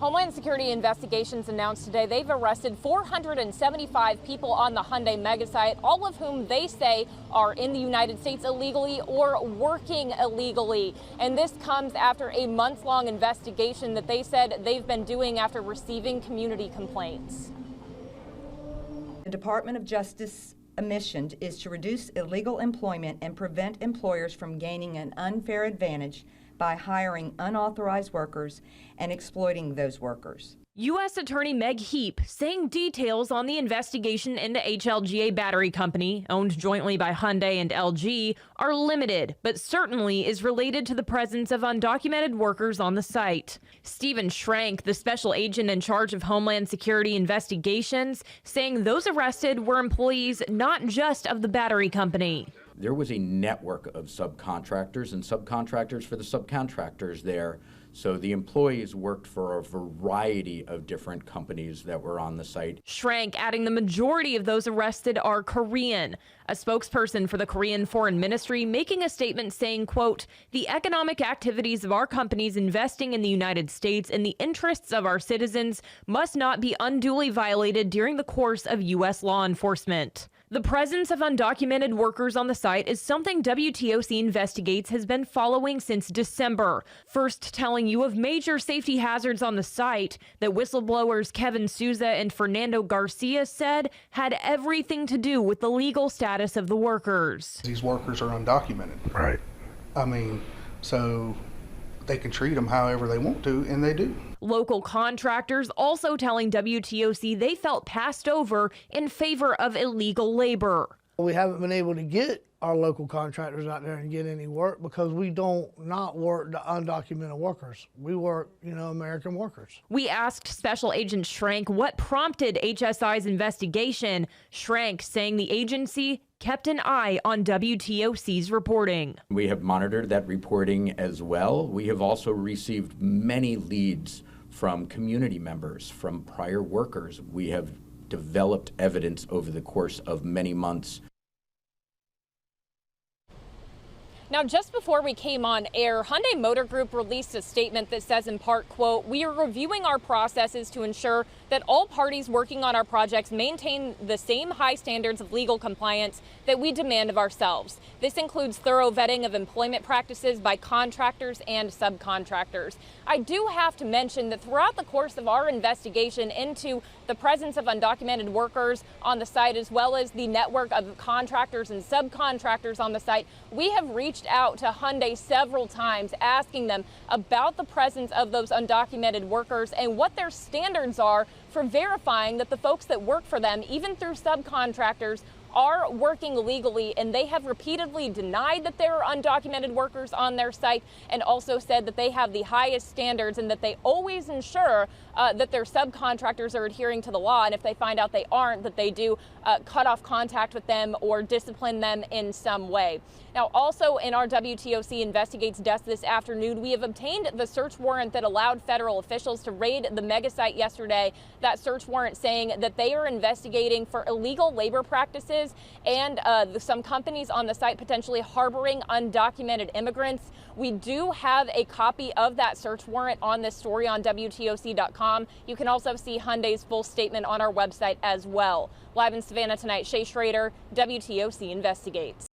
Homeland Security Investigations announced today they've arrested 475 people on the Hyundai megasite, all of whom they say are in the United States illegally or working illegally. And this comes after a month-long investigation that they said they've been doing after receiving community complaints. The Department of Justice mission is to reduce illegal employment and prevent employers from gaining an unfair advantage by hiring unauthorized workers and exploiting those workers. U.S. Attorney Meg Heap saying details on the investigation into HLGA Battery Company, owned jointly by Hyundai and LG, are limited, but certainly is related to the presence of undocumented workers on the site. Stephen Schrank, the special agent in charge of Homeland Security investigations, saying those arrested were employees not just of the battery company. There was a network of subcontractors and subcontractors for the subcontractors there. So the employees worked for a variety of different companies that were on the site. Schrank adding the majority of those arrested are Korean. A spokesperson for the Korean Foreign Ministry making a statement saying, quote, "The economic activities of our companies investing in the United States and the interests of our citizens must not be unduly violated during the course of U.S. law enforcement." The presence of undocumented workers on the site is something WTOC Investigates has been following since December, first telling you of major safety hazards on the site that whistleblowers Kevin Souza and Fernando Garcia said had everything to do with the legal status of the workers. These workers are undocumented. Right. I mean, so they can treat them however they want to, and they do. Local contractors also telling WTOC they felt passed over in favor of illegal labor. We haven't been able to get our local contractors out there and get any work because we don't not work the undocumented workers. We work, American workers. We asked Special Agent Schrank what prompted HSI's investigation. Schrank saying the agency kept an eye on WTOC's reporting. We have monitored that reporting as well. We have also received many leads from community members, from prior workers. We have developed evidence over the course of many months. Now, just before we came on air, Hyundai Motor Group released a statement that says in part, quote, "We are reviewing our processes to ensure that all parties working on our projects maintain the same high standards of legal compliance that we demand of ourselves. This includes thorough vetting of employment practices by contractors and subcontractors." I do have to mention that throughout the course of our investigation into the presence of undocumented workers on the site, as well as the network of contractors and subcontractors on the site, we have reached out to Hyundai several times asking them about the presence of those undocumented workers and what their standards are for verifying that the folks that work for them, even through subcontractors, are working legally, and they have repeatedly denied that there are undocumented workers on their site and also said that they have the highest standards and that they always ensure that their subcontractors are adhering to the law, and if they find out they aren't, that they do cut off contact with them or discipline them in some way. Now, also in our WTOC Investigates desk this afternoon, we have obtained the search warrant that allowed federal officials to raid the megasite yesterday. That search warrant saying that they are investigating for illegal labor practices and some companies on the site potentially harboring undocumented immigrants. We do have a copy of that search warrant on this story on WTOC.com. You can also see Hyundai's full statement on our website as well. Live in Savannah tonight, Shay Schrader, WTOC Investigates.